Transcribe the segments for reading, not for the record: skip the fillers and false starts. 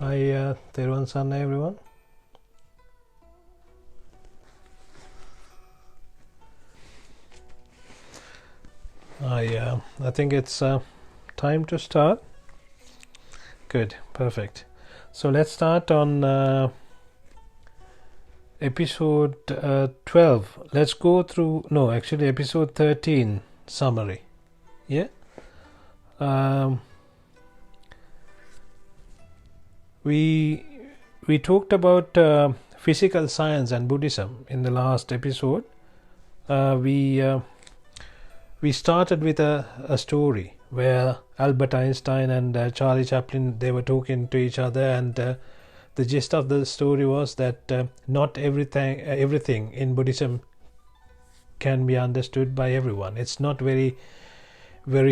Hi, Theruvan Sanna, everyone. I think it's time to start. Good, perfect. So let's start on episode 12. Let's go through, no, actually episode 13 summary. Yeah. We talked about physical science and Buddhism in the last episode. We started with a story where Albert Einstein and Charlie Chaplin, they were talking to each other, and the gist of the story was that not everything in Buddhism can be understood by everyone. It's not very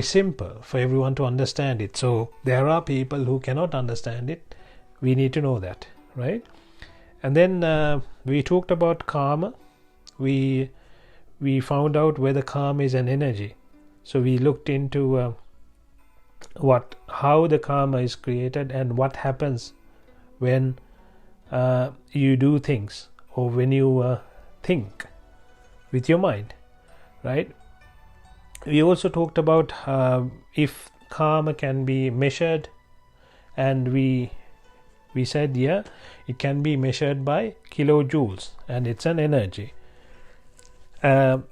simple for everyone to understand it. So there are people who cannot understand it. We need to know that, right? And then we talked about karma. We found out whether karma is an energy. So we looked into how the karma is created and what happens when you do things, or when you think with your mind, right? We also talked about if karma can be measured, and we said, yeah, it can be measured by kilojoules, and it's an energy. How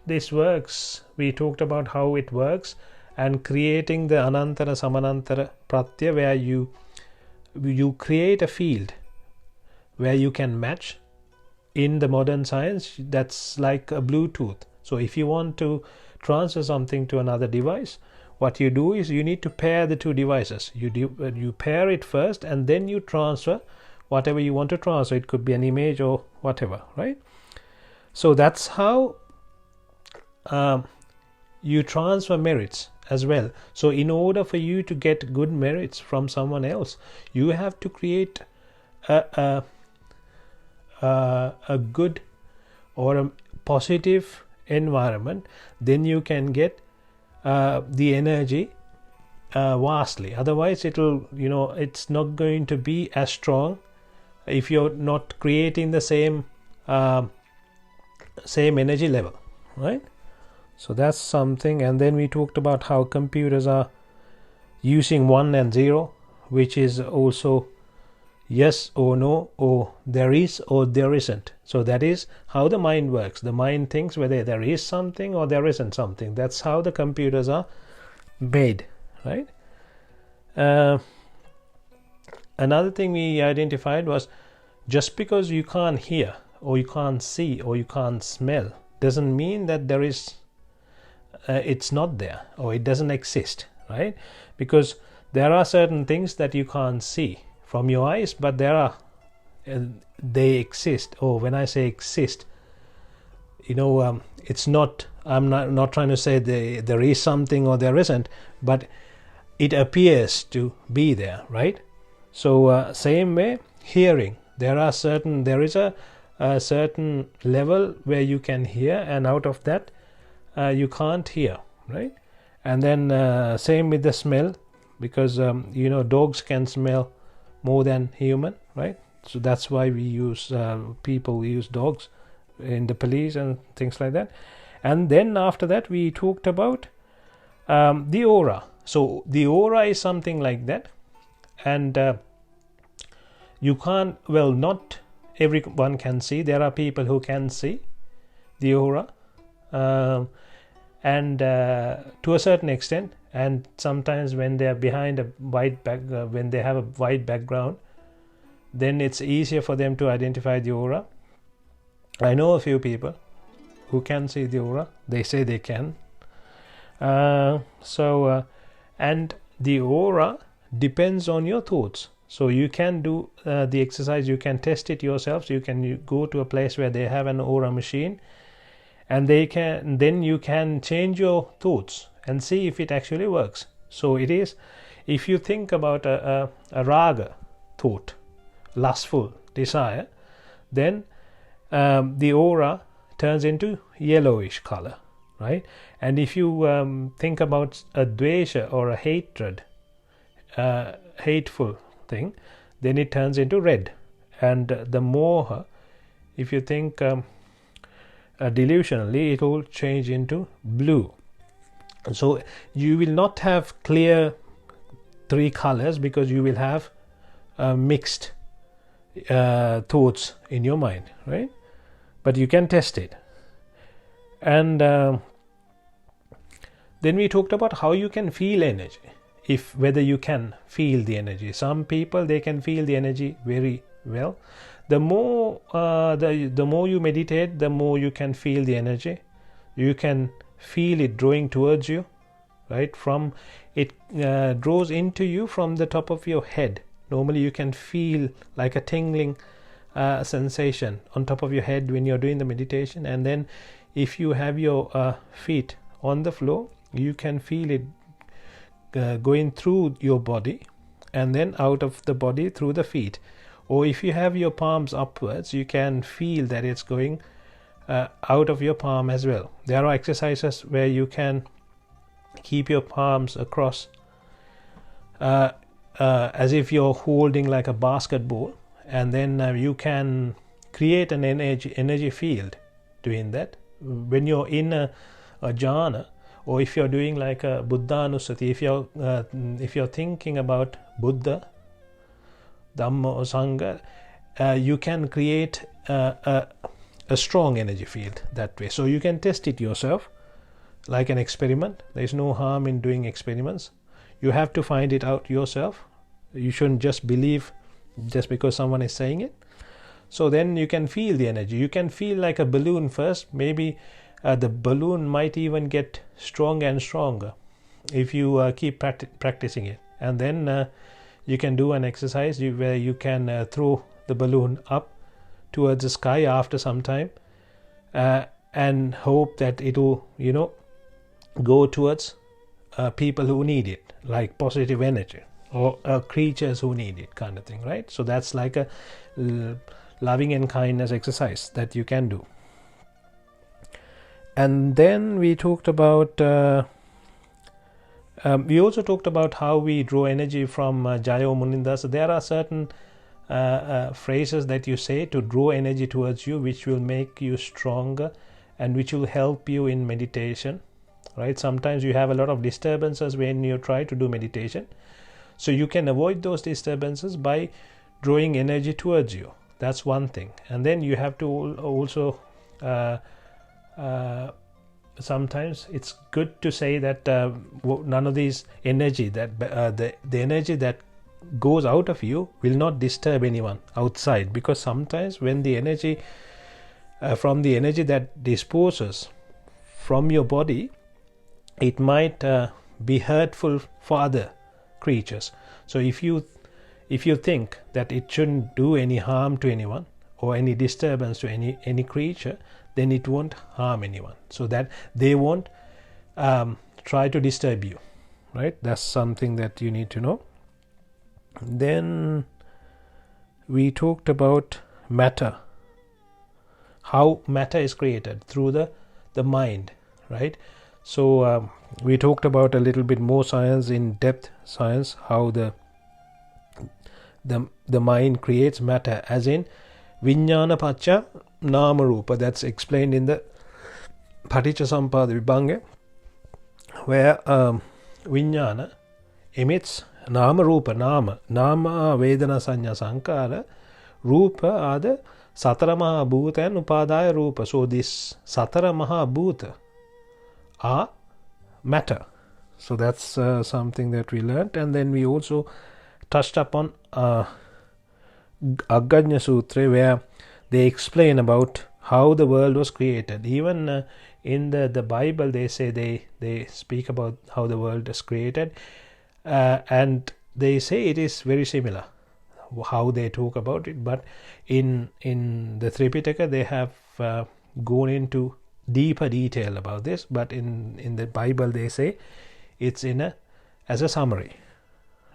this works, we talked about how it works, and creating the anantara samanantara pratya, where you create a field where you can match. In the modern science, that's like a Bluetooth. So if you want to transfer something to another device, what you do is you need to pair the two devices. You pair it first, and then you transfer whatever you want to transfer. It could be an image or whatever, right? So that's how you transfer merits as well. So in order for you to get good merits from someone else, you have to create a good or a positive environment. Then you can get the energy vastly. Otherwise it's not going to be as strong if you're not creating the same energy level, right? So that's something. And then we talked about how computers are using 1 and 0, which is also yes or no, or there is or there isn't. So that is how the mind works. The mind thinks whether there is something or there isn't something. That's how the computers are made, right? Another thing we identified was, just because you can't hear or you can't see or you can't smell doesn't mean that there is it's not there or it doesn't exist, right? Because there are certain things that you can't see from your eyes, but they exist. Or when I say exist, it's not, I'm not trying to say there is something or there isn't, but it appears to be there, right? So same way, hearing, there is a certain level where you can hear, and out of that you can't hear, right? And then same with the smell, because dogs can smell more than human, right? So that's why people use dogs in the police and things like that. And then after that we talked about the aura. So the aura is something like that, and you can't, well, not everyone can see. There are people who can see the aura, and to a certain extent. And sometimes when they are behind a white when they have a white background, then it's easier for them to identify the aura. I know a few people who can see the aura. They say they can. And the aura depends on your thoughts. So you can do the exercise. You can test it yourself. So you can go to a place where they have an aura machine, and then you can change your thoughts and see if it actually works. So it is, if you think about a raga thought, lustful desire, then the aura turns into yellowish color, right? And if you think about a dvesha or a hatred hateful thing, then it turns into red. And the moha, if you think delusionally, it will change into blue. So you will not have clear three colors, because you will have mixed thoughts in your mind, right? But you can test it. And then we talked about how you can feel energy, whether you can feel the energy. Some people, they can feel the energy very well. The more you meditate, the more you can feel the energy. You can feel it drawing towards you, right? It draws into you from the top of your head. Normally you can feel like a tingling sensation on top of your head when you're doing the meditation. And then if you have your feet on the floor, you can feel it going through your body and then out of the body through the feet. Or if you have your palms upwards, you can feel that it's going out of your palm as well. There are exercises where you can keep your palms across as if you're holding like a basketball, and then you can create an energy field doing that. When you're in a jhana, or if you're doing like a buddhanusati, if you're thinking about Buddha, Dhamma or Sangha, you can create a strong energy field that way. So you can test it yourself like an experiment. There is no harm in doing experiments. You have to find it out yourself. You shouldn't just believe just because someone is saying it. So then you can feel the energy. You can feel like a balloon first. Maybe the balloon might even get stronger and stronger if you keep practicing it. And then you can do an exercise where you can throw the balloon up towards the sky after some time, and hope that it will, go towards people who need it, like positive energy, or creatures who need it, kind of thing, right? So that's like a loving and kindness exercise that you can do. And then we talked about we also talked about how we draw energy from Jaya or Muninda. So there are certain phrases that you say to draw energy towards you, which will make you stronger and which will help you in meditation, right? Sometimes you have a lot of disturbances when you try to do meditation, so you can avoid those disturbances by drawing energy towards you. That's one thing. And then you have to also sometimes it's good to say that none of these energy, that the energy that goes out of you will not disturb anyone outside, because sometimes when the energy from the energy that disposes from your body, it might be hurtful for other creatures. So if you think that it shouldn't do any harm to anyone or any disturbance to any creature, then it won't harm anyone, so that they won't try to disturb you, right? That's something that you need to know. Then we talked about matter, how matter is created through the mind, right? So we talked about a little bit more science, in depth science, how the mind creates matter, as in Vijnana Pacha Nama Rupa. That's explained in the Paticcasamuppada Vibhanga, where Vijnana emits Nama Rupa. Nama Vedana Sanya Sankara, Rupa are the Satara Maha Bhuta and Upadaya Rupa. So this Satara Maha Bhuta are matter. So that's something that we learnt. And then we also touched upon Aggañña Sutra, where they explain about how the world was created. Even in the Bible, they say they speak about how the world is created, and they say it is very similar how they talk about it. But in the Thripitaka, they have gone into deeper detail about this. But in the Bible, they say it's as a summary,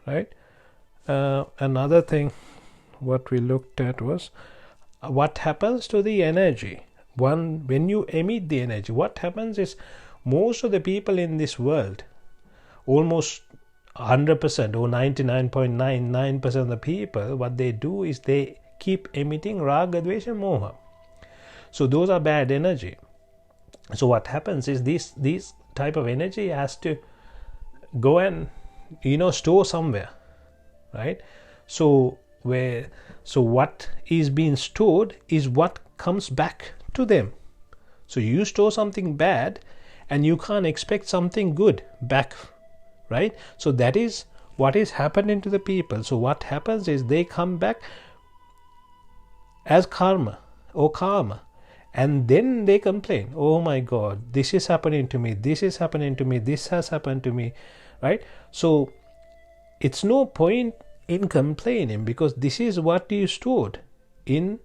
right? Another thing what we looked at was what happens to the energy when you emit the energy. What happens is, most of the people in this world, almost 100% or 99.99% of the people, what they do is they keep emitting raga, dvesha, moha. So those are bad energy. So what happens is this type of energy has to go and store somewhere, right? So what is being stored is what comes back to them. So you store something bad and you can't expect something good back, right? So that is what is happening to the people. So what happens is they come back as karma or karma, and then they complain, oh my God, this is happening to me, this is happening to me, this has happened to me, right? So it's no point in complaining, because this is what you stored in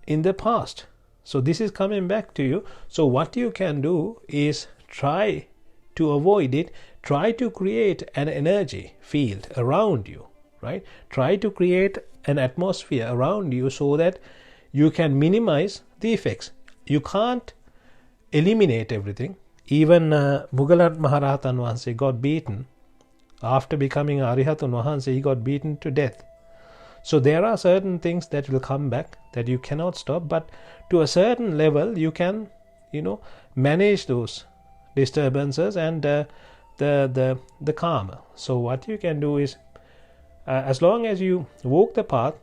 the past. So this is coming back to you. So what you can do is try to avoid it. Try to create an energy field around you, right? Try to create an atmosphere around you so that you can minimize the effects. You can't eliminate everything. Even Mugalat Maharatan Vahanse got beaten. After becoming Arihatun Vahanse, he got beaten to death. So there are certain things that will come back that you cannot stop, but to a certain level you can, manage those disturbances and the karma. So what you can do is, as long as you walk the path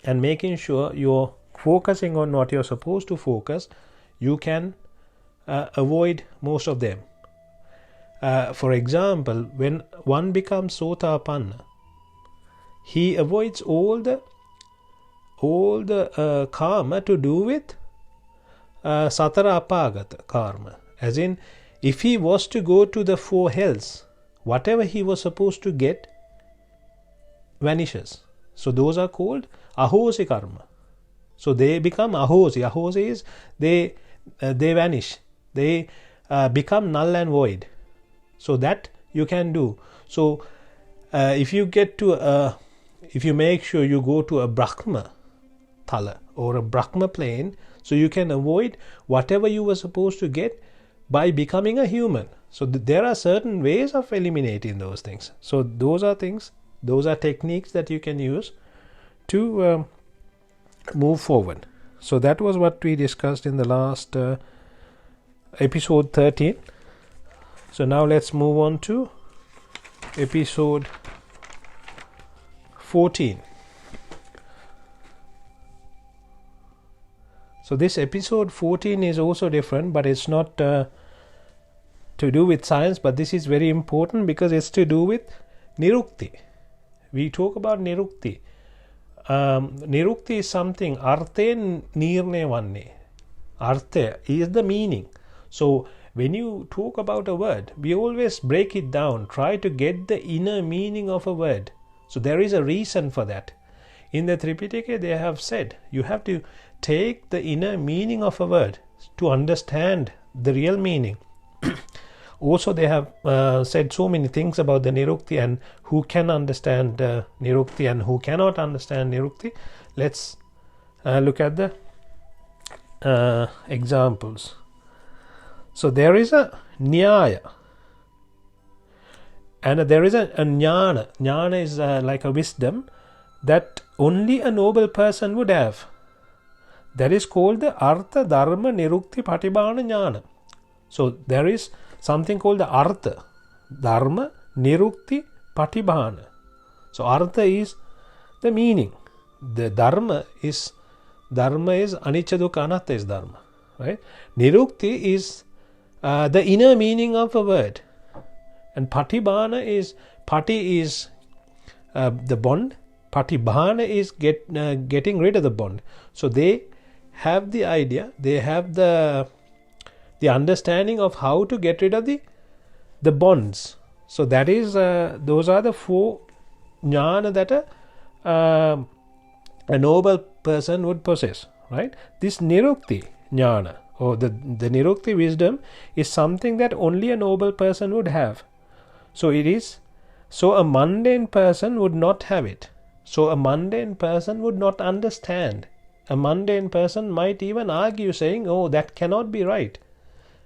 and making sure you're focusing on what you're supposed to focus, you can avoid most of them. For example, when one becomes Sotapanna, he avoids all the karma to do with Satara Apagata karma. As in, if he was to go to the 4 hells, whatever he was supposed to get vanishes. So those are called ahosi karma. So they become ahosi. Ahosi is they vanish. They become null and void. So that you can do. So if you make sure you go to a Brahma thala or a Brahma plane, so you can avoid whatever you were supposed to get by becoming a human. So there are certain ways of eliminating those things. So those are techniques that you can use to move forward. So that was what we discussed in the last episode 13. So now let's move on to episode 14. So this episode 14 is also different, but it's not to do with science, but this is very important because it's to do with Nirukthi. We talk about Nirukthi. Nirukthi is something, attain nirne vanne. Artha is the meaning. So when you talk about a word, we always break it down, try to get the inner meaning of a word. So there is a reason for that. In the Thripitaka they have said, you have to take the inner meaning of a word to understand the real meaning. Also they have said so many things about the Nirukthi and who can understand Nirukthi and who cannot understand Nirukthi. Let's look at the examples. So there is a Nyaya and there is a Jnana. Jnana is like a wisdom that only a noble person would have. That is called the Artha Dharma Nirukthi Patibhana Jnana. So there is something called the Artha Dharma Nirukthi Patibhana. So Artha is the meaning. The Dharma is Anicca Dukkha Anatta is Dharma. Right? Nirukthi is the inner meaning of a word. And Patibhana is, Pati is the bond. Patibhana is getting rid of the bond. So they have the idea, they have the understanding of how to get rid of the bonds. So that is those are the 4 jnana that a noble person would possess, right? This Nirukthi jnana or the Nirukthi wisdom is something that only a noble person would have. So a mundane person would not have it. So a mundane person would not understand. A mundane person might even argue saying, oh, that cannot be right.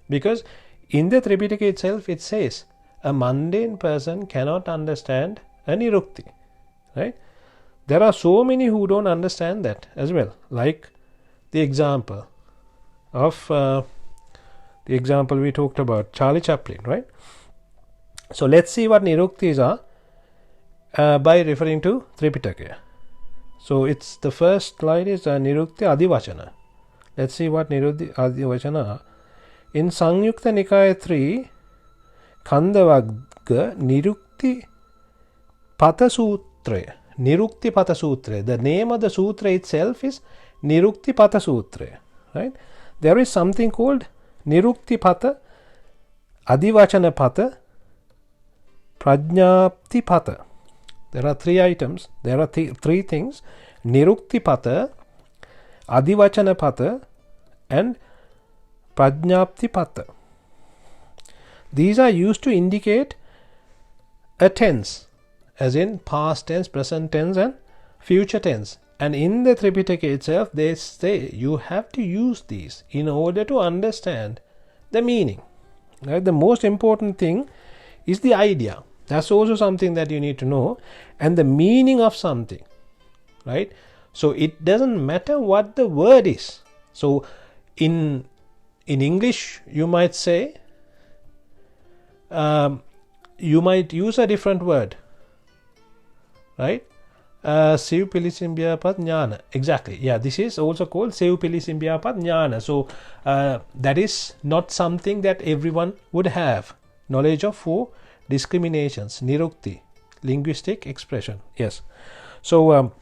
Because in the Thripitaka itself it says, a mundane person cannot understand a Nirukthi, right? There are so many who don't understand that as well, like the example we talked about, Charlie Chaplin, right? So let's see what Nirukthis are by referring to Thripitaka. So it's the first slide is Nirukthi Adivachana. Let's see what Nirukthi Adivachana are. In Samyukta Nikaya 3, Khandavagga Nirukthi Pata Sutra. Nirukthi Pata Sutra. The name of the sutra itself is Nirukthi Pata Sutra, right? There is something called Nirukthi Pata, Adivachana Pata, Prajnapti Pata. There are three items. There are three things: Nirukthi Pata, Adivachana Pata, and Prajnapti Pata. These are used to indicate a tense, as in past tense, present tense, and future tense. And in the Thripitaka itself, they say you have to use these in order to understand the meaning. Right? The most important thing is the idea. That's also something that you need to know, and the meaning of something. Right? So it doesn't matter what the word is. So in English, you might say, you might use a different word, right? Siv Pilisimbiyapat Jnana. Exactly. Yeah, this is also called Siv Pilisimbiyapat Jnana. So that is not something that everyone would have knowledge of for discriminations. Nirukthi, linguistic expression. Yes. So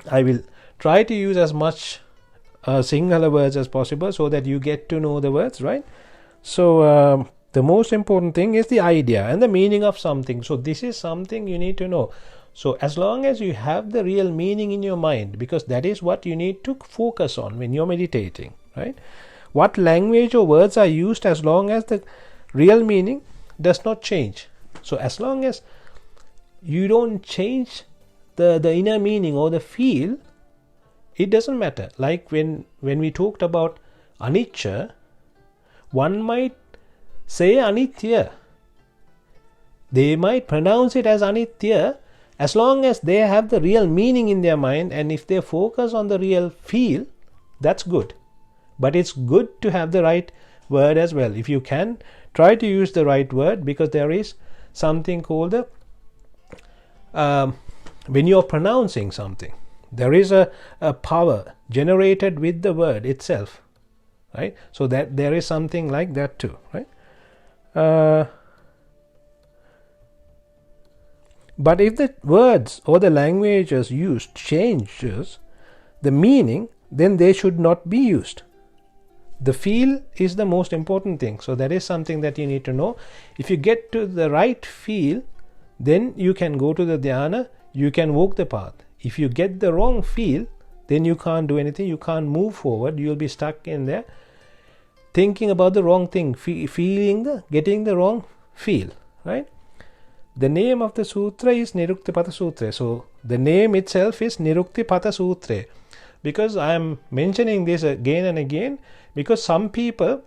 I will try to use as much Sinhala words as possible so that you get to know the words, right? So the most important thing is the idea and the meaning of something. So this is something you need to know. So as long as you have the real meaning in your mind, because that is what you need to focus on when you're meditating, right? What language or words are used, as long as the real meaning does not change. So as long as you don't change the inner meaning or the feel, it doesn't matter. Like when we talked about anicca, one might say anitya. They might pronounce it as anitya, as long as they have the real meaning in their mind, and if they focus on the real feel, that's good. But it's good to have the right word as well. If you can, try to use the right word, because there is something called when you're pronouncing something, there is a power generated with the word itself, right? So that there is something like that too, right? But if the words or the languages used changes the meaning, then they should not be used. The feel is the most important thing. So that is something that you need to know. If you get to the right feel, then you can go to the dhyana, you can walk the path. If you get the wrong feel, then you can't do anything, you can't move forward, you'll be stuck in there thinking about the wrong thing, getting the wrong feel, right? The name of the sutra is Nirukthi Pata Sutra. So the name itself is Nirukthi Pata Sutra. Because I am mentioning this again and again, because some people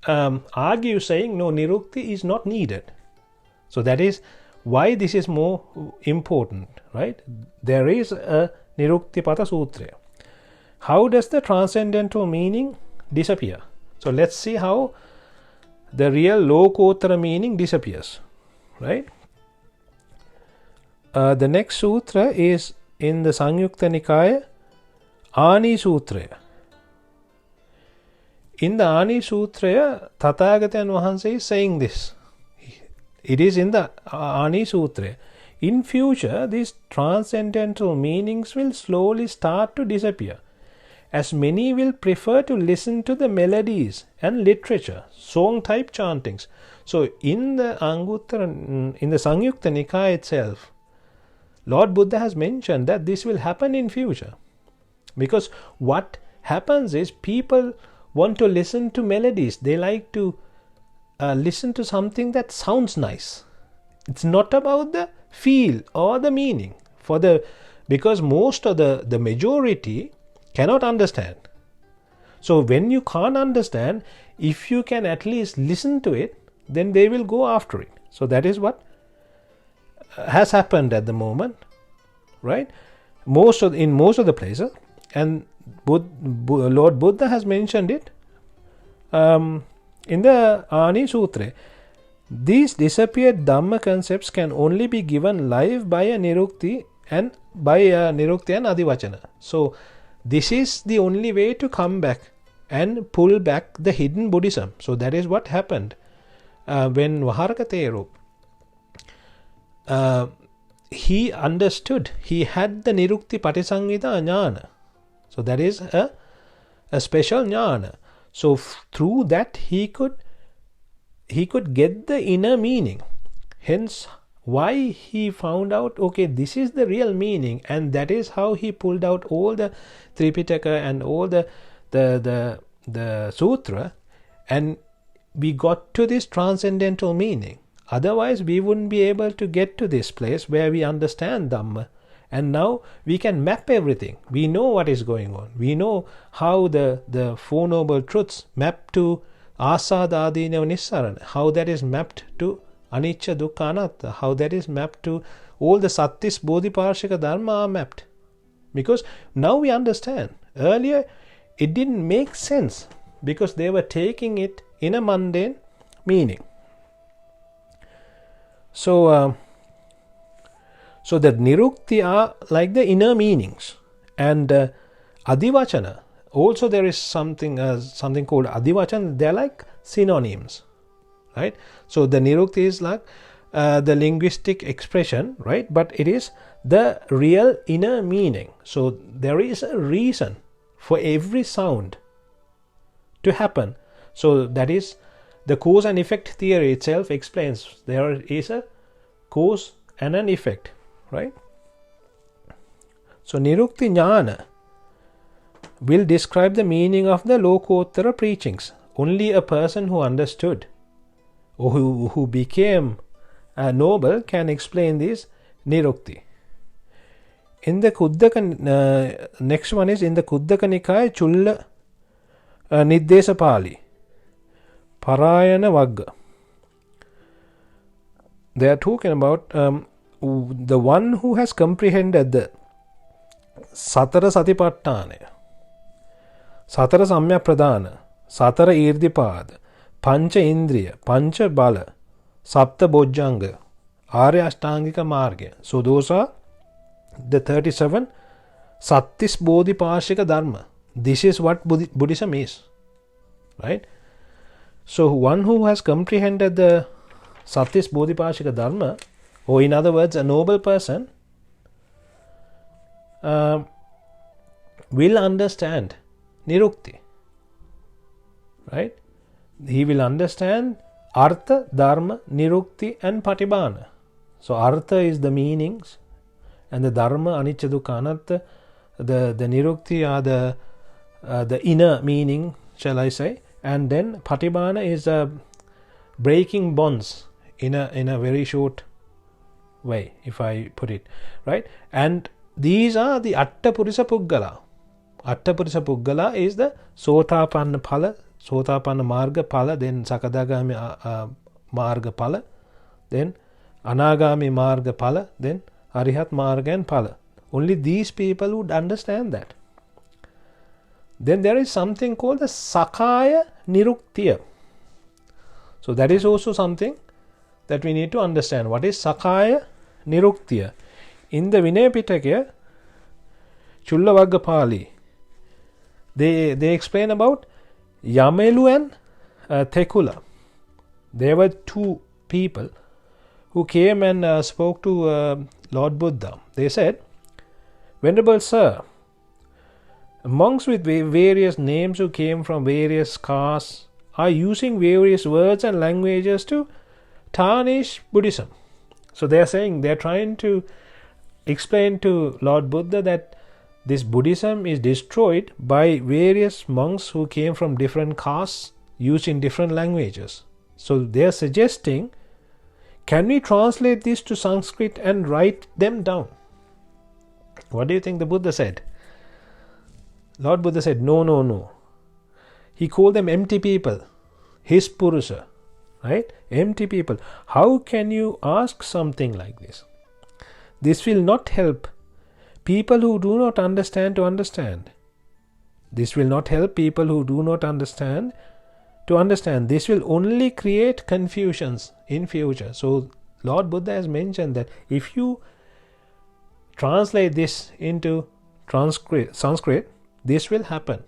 argue saying no, Nirukthi is not needed. So that is why this is more important, right? There is a Nirukthi Pata Sutra. How does the transcendental meaning disappear? So let's see how the real Lokottara meaning disappears, right? The next sutra is in the Samyukta Nikaya, Ani Sutra. In the Ani Sutra, Tathagata Vahansa is saying this. It is in the Ani Sutra. In future, these transcendental meanings will slowly start to disappear, as many will prefer to listen to the melodies and literature, song-type chantings. So in the Samyukta Nikaya itself, Lord Buddha has mentioned that this will happen in future. Because what happens is people want to listen to melodies. They like to listen to something that sounds nice. It's not about the feel or the meaning. Because most of the majority cannot understand. So when you can't understand, if you can at least listen to it, then they will go after it. So that is what has happened at the moment, right? In most of the places, and Lord Buddha has mentioned it in the Ani Sutra. These disappeared Dhamma concepts can only be given live by a Nirukthi and Adivachana. So this is the only way to come back and pull back the hidden Buddhism. So that is what happened when Vaharaka Theru, he understood, he had the Nirukthi Patisangita Jnana. So that is a special Jnana. So through that he could get the inner meaning. Hence why he found out, okay, this is the real meaning, and that is how he pulled out all the Thripitaka and all the sutra, and we got to this transcendental meaning. Otherwise we wouldn't be able to get to this place where we understand Dhamma, and now we can map everything. We know what is going on. We know how the Four Noble Truths map to Asada Adina Nissarana, how that is mapped to Anicca Dukkha Anatta, how that is mapped to all the Sattis Bodhiparshika Dharma are mapped. Because now we understand. Earlier it didn't make sense because they were taking it in a mundane meaning. So the Nirukthi are like the inner meanings, and Adivachana, also there is something called Adivachana. They are like synonyms, right? So the Nirukthi is like the linguistic expression, right? But it is the real inner meaning. So there is a reason for every sound to happen. So that is the cause and effect theory itself explains there is a cause and an effect, right? So Nirukthi Jnana will describe the meaning of the Lokottara preachings. Only a person who understood or who became noble can explain this Nirukthi. In the Kuddaka, next one is in the Kuddaka Nikaya Chulla Niddesa Pali Parayana Vagga. They are talking about the one who has comprehended the Satara Satipatthana, Satara Samya Pradhana, Satara Irdhipad, Pancha Indriya, Pancha Bala, Sapta Bojjanga, Arya Ashtangika Marga. So those are the 37 Sattis Bodhiparshika Dharma. This is what Buddhism is, right? So one who has comprehended the Sattis Bodhiparshika Dharma, or in other words a noble person, will understand Nirukthi, right? He will understand Artha, Dharma, Nirukthi and Patibhana. So Artha is the meanings, and the Dharma, Anicca Dukkha Anatta, the Nirukthi are the inner meaning, shall I say, and then Patibhana is breaking bonds in a very short way, if I put it, right? And these are the Attapurisa Puggala. Attapurisa Puggala is the Sotapanna Phala, Sotapanna Marga Phala, then Sakadagami Marga Phala, then Anagami Marga Phala, then Arihat Marga and Phala. Only these people would understand that. Then there is something called the Sakaya Niruktiya. So that is also something that we need to understand. What is Sakaya Niruktiya? In the Vinaya Pitaka, Chulla Vagga they explain about Yamelu and Thekula. There were two people who came and spoke to Lord Buddha. They said, "Venerable Sir, monks with various names who came from various castes are using various words and languages to tarnish Buddhism." So they are saying, they are trying to explain to Lord Buddha that this Buddhism is destroyed by various monks who came from different castes using different languages. So they are suggesting, can we translate this to Sanskrit and write them down? What do you think the Buddha said? Lord Buddha said, no. He called them empty people, his Purusa, right? Empty people. How can you ask something like this? This will not help people who do not understand to understand. This will not help people who do not understand to understand. This will only create confusions in future. So Lord Buddha has mentioned that if you translate this into Sanskrit, this will happen.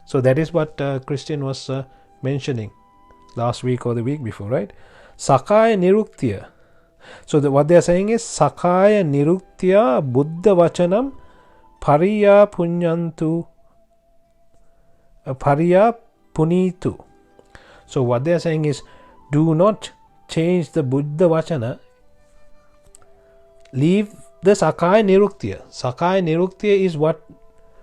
So that is what Christian was mentioning last week or the week before, right? Sakaya Niruktiya. So what they are saying is Sakaya Niruktiya Buddha Vachanam Pariya Punyantu Pariya Punitu. So what they are saying is, do not change the Buddha Vachana, leave the Sakaya Niruktiya. Sakaya Niruktiya is what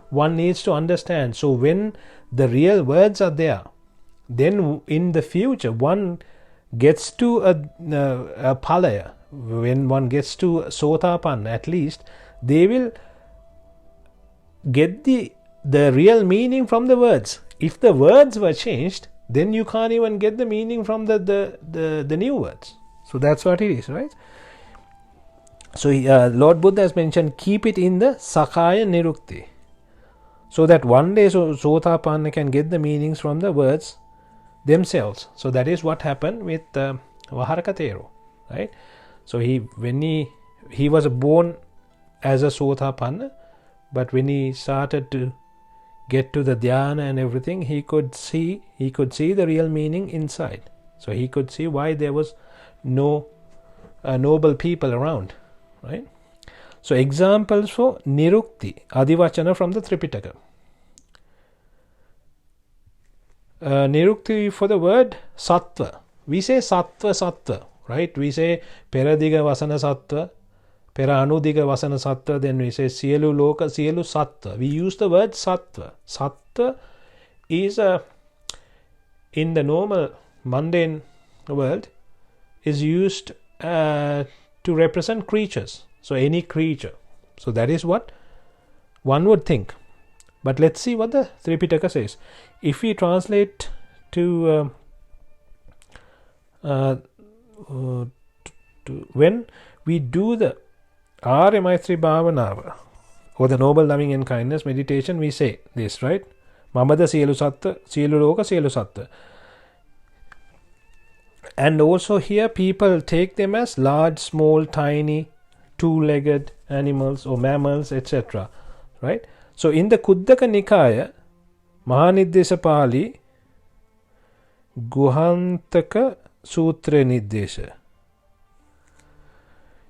one needs to understand. So when the real words are there, then in the future one gets to a Palaya, when one gets to Sotapanna at least, they will get the real meaning from the words. If the words were changed, then you can't even get the meaning from the new words. So that's what it is, right? So Lord Buddha has mentioned, keep it in the Sakaya Nirukti, so that one day Sotapanna can get the meanings from the words themselves. So that is what happened with Vaharakatero, right? So when he was born as a Sotapanna, but when he started to get to the dhyana and everything, he could see the real meaning inside. So he could see why there was no noble people around, right? So examples for Nirukthi, Adivachana from the Thripitaka. Nirukthi for the word Sattva. We say Sattva, right? We say Peradiga Vasana Sattva, Pera Anudiga Vasana Sattva, then we say Sielu Loka, Sielu Sattva. We use the word Sattva. Sattva is in the normal mundane world is used to represent creatures. So any creature. So that is what one would think. But let's see what the Thripitaka says. If we translate to when we do the Arya Maitri Bhavanava, or the noble loving and kindness meditation, we say this, right? Mamada Sielu Sattva, Sielu Loka, Sielu Sattva. And also here people take them as large, small, tiny, two-legged animals or mammals, etc. Right? So in the Kuddaka Nikaya, Mahaniddesa Pali, Guhantaka Sutra Niddesha.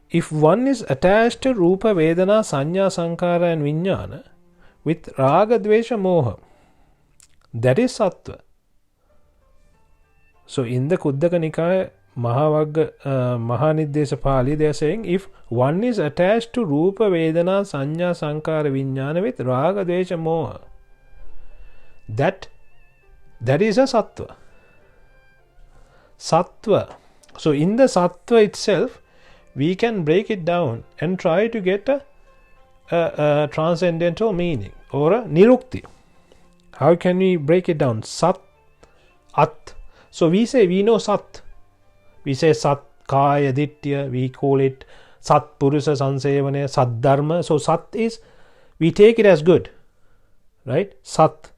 If one is attached to Rupa, Vedana, Sanya, Sankara and Vijnana with Raga, Dvesha, Moha, that is Sattva. So in the Kuddaka Nikaya, Mahaniddesa Pali, they are saying if one is attached to Rupa, Vedana, Sanya, Sankara, Vijnana with Raga, Dvesha, Moha, that is a Sattva. Sattva. So in the Sattva itself, we can break it down and try to get a transcendental meaning or a Nirukthi. How can we break it down? Sat, At. So we know Sat. We say Sat Kaya Ditya, we call it Sat Purusa Sansevane, Sat Dharma. So Sat is, we take it as good, right? Sat.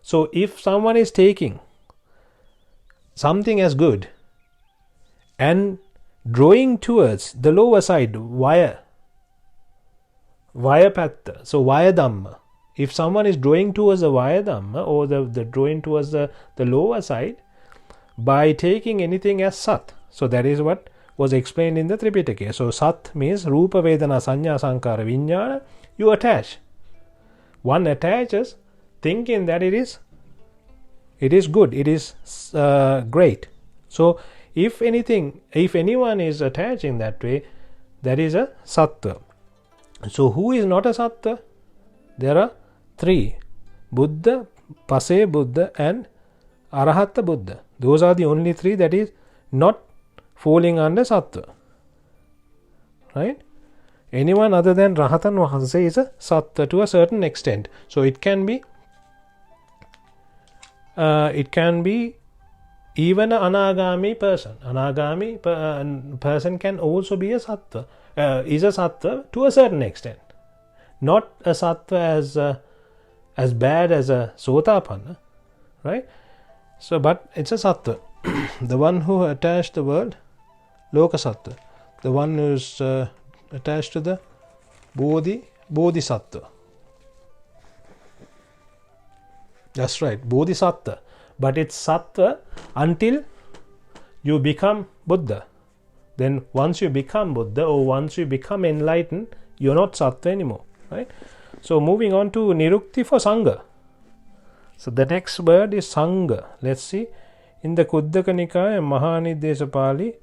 So if someone is taking something as good and drawing towards the lower side via Patta, so via Dhamma. If someone is drawing towards the via Dhamma or the drawing towards the lower side by taking anything as Sat, so that is what was explained in the Thripitaka. So Sat means Rupa, Vedana, Sanya, Sankara, Vijnana. You attach. One attaches thinking that it is good, it is great. So if anyone is attaching that way, that is a Sattva. So who is not a Sattva? There are three: Buddha, Pase Buddha and Arahata Buddha. Those are the only three that is not falling under Sattva. Right? Anyone other than Rahatan Vahanse is a Sattva to a certain extent. So it can be even an anagami person can also be a sattva, is a sattva to a certain extent. Not a sattva as bad as a sotapanna, right? So, but it's a sattva. The one who attached the world, lokasattva. The one who's attached to the bodhisattva. That's right, bodhisattva. But it's sattva until you become Buddha. Then once you become Buddha or once you become enlightened, you're not sattva anymore, right? So moving on to Nirukthi for Sangha. So the next word is Sangha. Let's see. In the Kuddaka Nikaya, Mahanidesa Pali,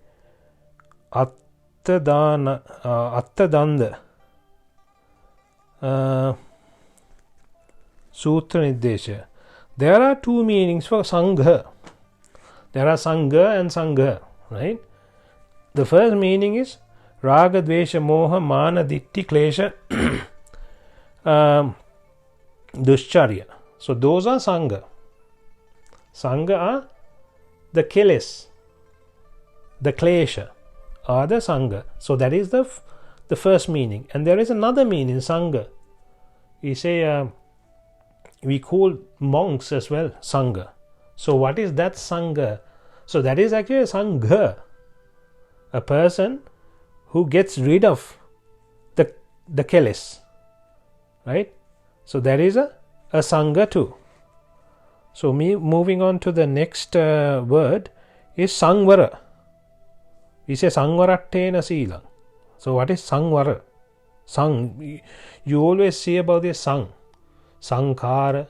Attadanda Sutra Nidesha. There are two meanings for Sangha. There are Sangha and Sangha, right? The first meaning is Raga, Dvesha, Moha, Mana, Ditti, Klesha, Duscharya. So those are Sangha. Sangha are the Keles, the Klesha are the Sangha. So that is the first meaning. And there is another meaning, Sangha. We say, we call monks as well Sangha. So what is that Sangha? So that is actually a Sangha, a person who gets rid of the Keles, right? So there is a Sangha too. So moving on to the next word is Sangvara. We say Sangvarattena Silang. So what is Sangvara? Sang, you always see about this Sang. Sankhara.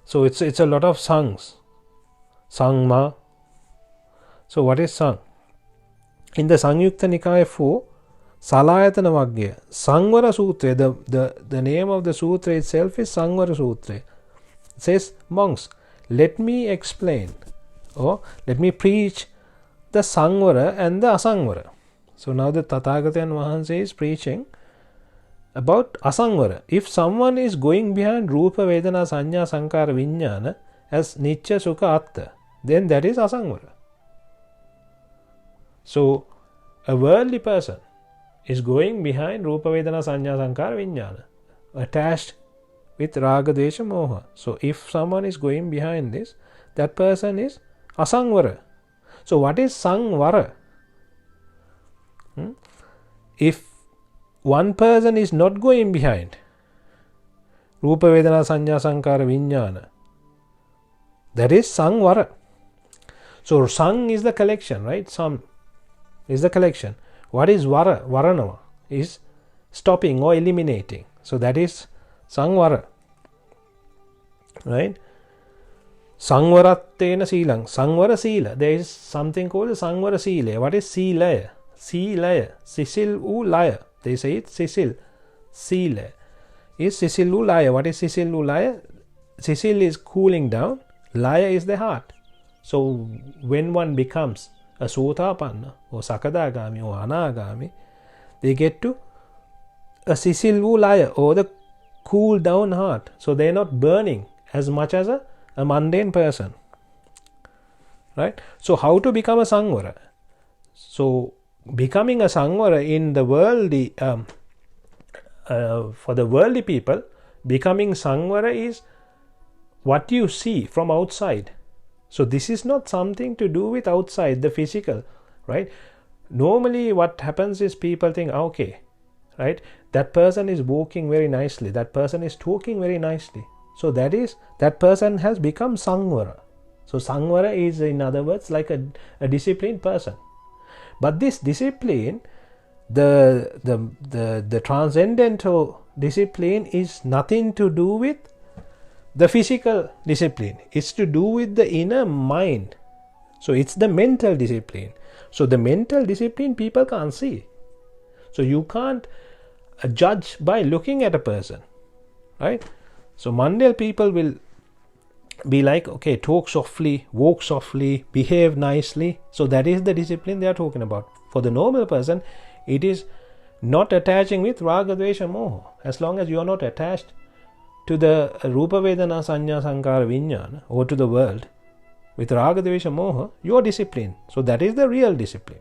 So it's a lot of sangs. Sangma. So what is sang? In the Samyukta Nikaya 4, Salayatana Vagya, Sangvara Sutra, the name of the sutra itself is Sangvara Sutra. It says, monks, let me explain or let me preach the Sangvara and the Asangvara. So now the Tathagatayan Vahanse is preaching about Asangvara. If someone is going behind Rupa, Vedana, Sanya, Sankara, Vijnana as Nitya, Sukha, Atta, then that is Asangvara. So a worldly person is going behind Rupa, Vedana, Sanya, Sankara, Vijnana, attached with Raga, Dvesha, Moha. So if someone is going behind this, that person is Asangvara. So what is Sangvara? If one person is not going behind Rupa, Vedana, Sanya, Sankara, Vijnana, that is Sangvara. So Sang is the collection, right? Sam is the collection. What is Vara? Varanava is stopping or eliminating. So that is Sangvara, right? Sangvarattena Silang. Sangvara Sila. There is something called Sangvara Sila. What is Silaya? Silaya. Sisil Ulaya. They say it Sisil. Sila is Sisil Ulaya. What is Sisil Ulaya? Sisil is cooling down. Laya is the heart. So when one becomes a Sotapanna or Sakadagami or Anagami, they get to a Sisil Ulaya or the cool down heart. So they are not burning as much as a mundane person, right? So how to become a Sangvara? So becoming a Sangvara in the worldly, for the worldly people, becoming Sangvara is what you see from outside. So this is not something to do with outside, the physical, right? Normally what happens is people think, okay, right, that person is walking very nicely, that person is talking very nicely. So that person has become Sangvara. So Sangvara is, in other words, like a disciplined person. But this discipline, the transcendental discipline is nothing to do with the physical discipline. It's to do with the inner mind. So it's the mental discipline. So the mental discipline people can't see. So you can't judge by looking at a person, right? So Mandal people will be like, okay, talk softly, walk softly, behave nicely. So that is the discipline they are talking about. For the normal person, it is not attaching with Raga, Dvesha, Moha. As long as you are not attached to the Rupa, Vedana, Sanya, Sankara, Vijnana, or to the world, with raga, dvesha, moha, you are disciplined. So that is the real discipline.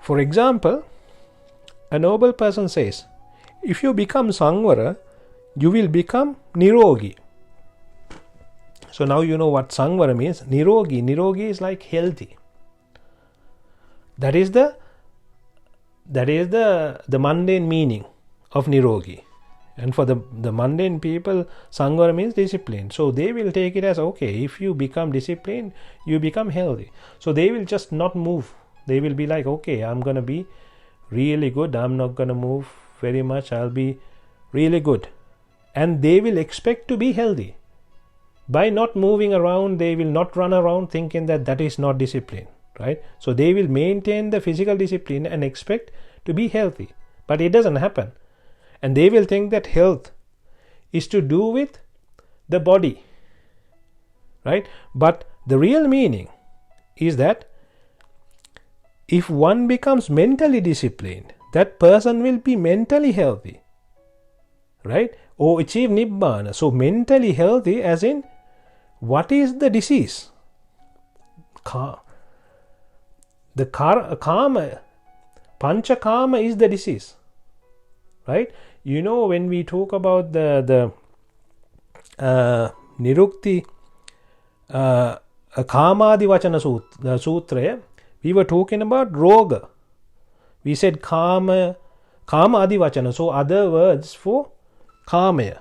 For example, a noble person says, if you become Sangvara, you will become Nirogi. So now you know what Sangvara means. Nirogi. Nirogi is like healthy. That is the mundane meaning of Nirogi. And for the mundane people, Sangvara means discipline. So they will take it as, okay, if you become disciplined, you become healthy. So they will just not move. They will be like, okay, I'm going to be really good. I'm not going to move very much. I'll be really good. And they will expect to be healthy. By not moving around, they will not run around thinking that is not discipline. Right? So they will maintain the physical discipline and expect to be healthy. But it doesn't happen. And they will think that health is to do with the body. Right? But the real meaning is that if one becomes mentally disciplined, that person will be mentally healthy. Right? Or achieve Nibbhana. So mentally healthy as in, what is the disease? The karma, pancha karma is the disease. Right? You know, when we talk about the Nirukthi Kamadi Vachana Sutra, we were talking about roga. We said kama adi vachana, so other words for kamaya.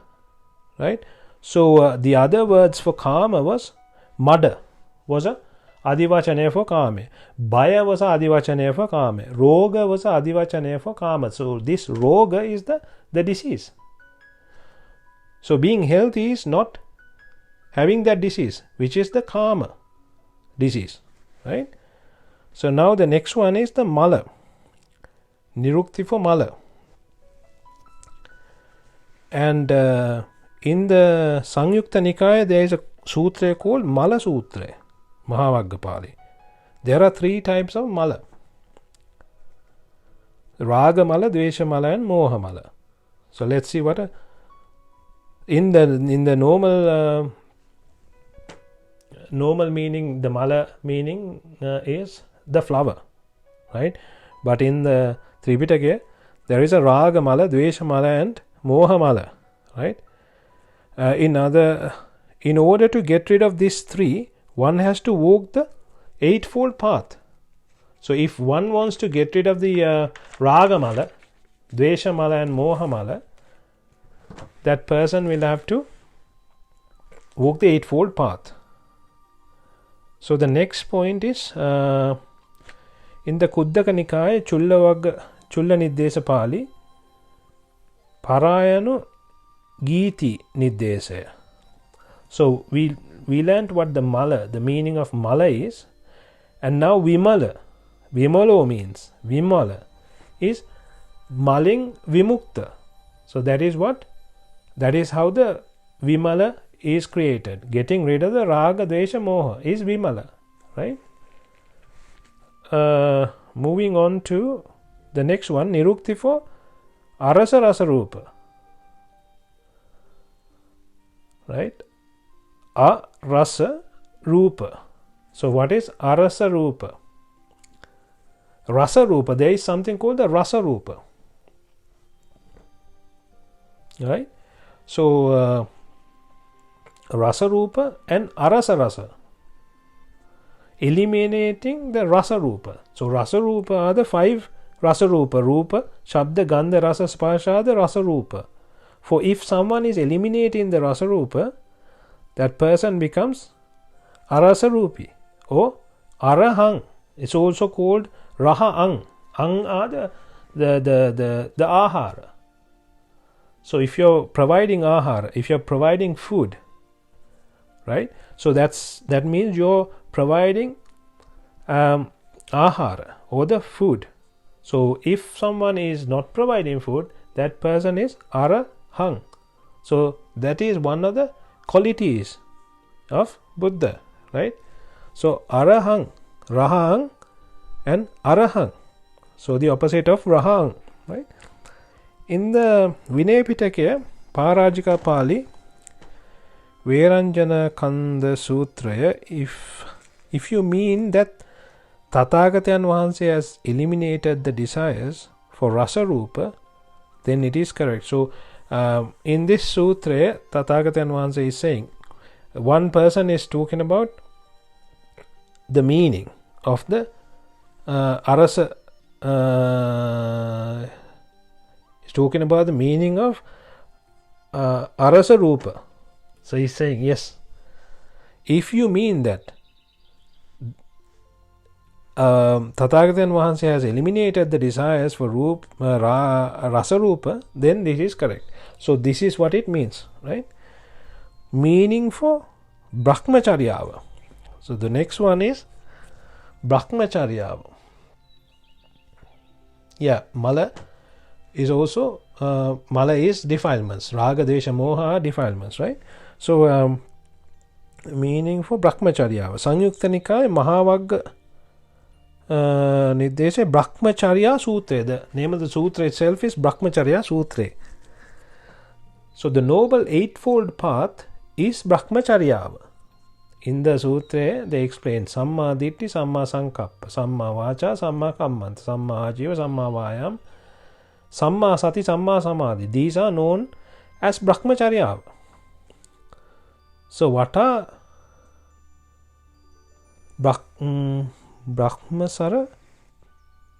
Right? So the other words for kama was mada, was a adivachanaya for kama. Baya was a adivachanaya for kama. Roga was a adivachanaya for kama. So this roga is the disease. So being healthy is not having that disease, which is the karma disease. Right? So now the next one is the mala. Nirukthi for mala. And in the Samyukta Nikaya there is a sutra called Mala Sutra, Mahavaggapali. There are 3 types of mala. Raga mala, dvesha mala and moha mala. So let's see what in the normal meaning, the mala meaning is the flower, right? But in the Thripitaka there is a raga mala, dvesha mala and moha mala, right? In order to get rid of these 3, one has to walk the Eightfold path. So if one wants to get rid of the raga mala, dvesha mala and moha mala, that person will have to walk the Eightfold path. So the next point is in the Kuddaka Nikaya Chulla Niddesa Pali Parayanu Giti Niddesaya. So we learnt what the mala, the meaning of mala is, and now vimala. Vimalo means vimala is maling vimukta. So that is how the vimala is created. Getting rid of the raga, dvesha, moha is vimala, right? Moving on to the next one, Nirukthi for arasa rasa rupa, right? Arasa rupa. So what is arasa rupa? Rasa rupa, there is something called the rasa rupa, right? So rasa rupa and arasa rasa, eliminating the rasa rupa. So rasa rupa are the 5 rasa rupa. Rupa, shabda, gandha, rasa, sparsha are the rasa rupa. For if someone is eliminating the rasa rupa, that person becomes arasa rupi or arahang. It's also called raha ang. Ang are the ahara. So if you're providing ahara, if you're providing food, right? So that means you're providing ahara or the food. So if someone is not providing food, that person is arahang. So that is one of the qualities of Buddha, right? So arahang, rahang and arahang. So the opposite of rahang, right? In the Vinaya Pitaka, Parajika Pali, Veranjana Kanda Sutraya, if you mean that Tathagatayan Vahanse has eliminated the desires for Rasa Rupa, then it is correct. So in this sutra, Tathagatayan Vahanse is saying, one person is talking about the meaning of the arasa. He's talking about the meaning of arasa rupa. So he's saying, yes, if you mean that Tathagatayan Vahanse has eliminated the desires for rasa rupa, then this is correct. So this is what it means, right? Meaning for Brahmacharyava. So the next one is Brahmacharyava. Yeah, Mala is also Mala is defilements. Raga, Desha, Moha are defilements, right? So meaning for Brahmacharyava. Sanyukta Nikaya Mahavagga Nirdesha Brahmacharya Sutra. The name of the sutra itself is Brahmacharya Sutra. So the noble eightfold path is Brahmacharyava. In the sutra they explain Samma Ditti, Samma Sankappa, Samma Vacha, Samma Kammanta, Samma Ajiva, Samma Vayam, Samma Sati, Samma Samadhi. These are known as Brahmacharyava. So what are Brahmasara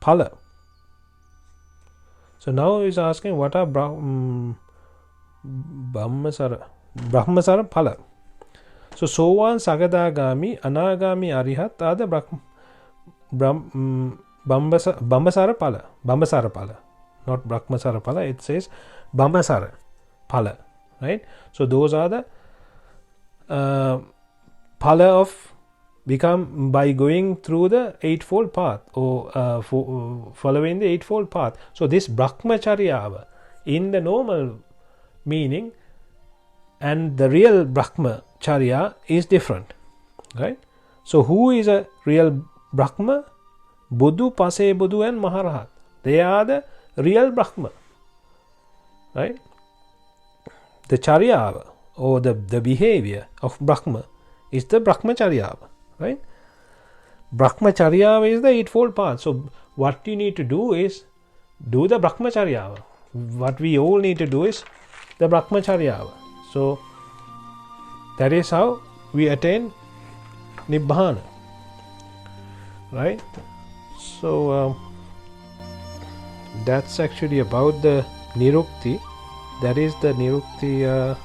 Phala? So now he is asking what are Brahmasara Phala. So Sovan, Sagadagami, Anagami, Arihat are the Bambasara Phala. Not Brahmasara Phala, it says Bambasara Phala. Right? So those are the Phala of become by going through the eightfold path or following the eightfold path. So this Brahmacharyava in the normal meaning and the real Brahmacharya is different, right? So who is a real Brahma? Buddhu, Pase Buddhu and Maharahat. They are the real Brahma, right? The Charyava or the behavior of Brahma is the Brahmacharyava, right? Brahmacharyava is the eightfold path. So what you need to do is do the Brahmacharyava. What we all need to do is the Brahmacharyava. So that is how we attain Nibbhana, right? So that's actually about the Nirukthi. That is the Nirukthi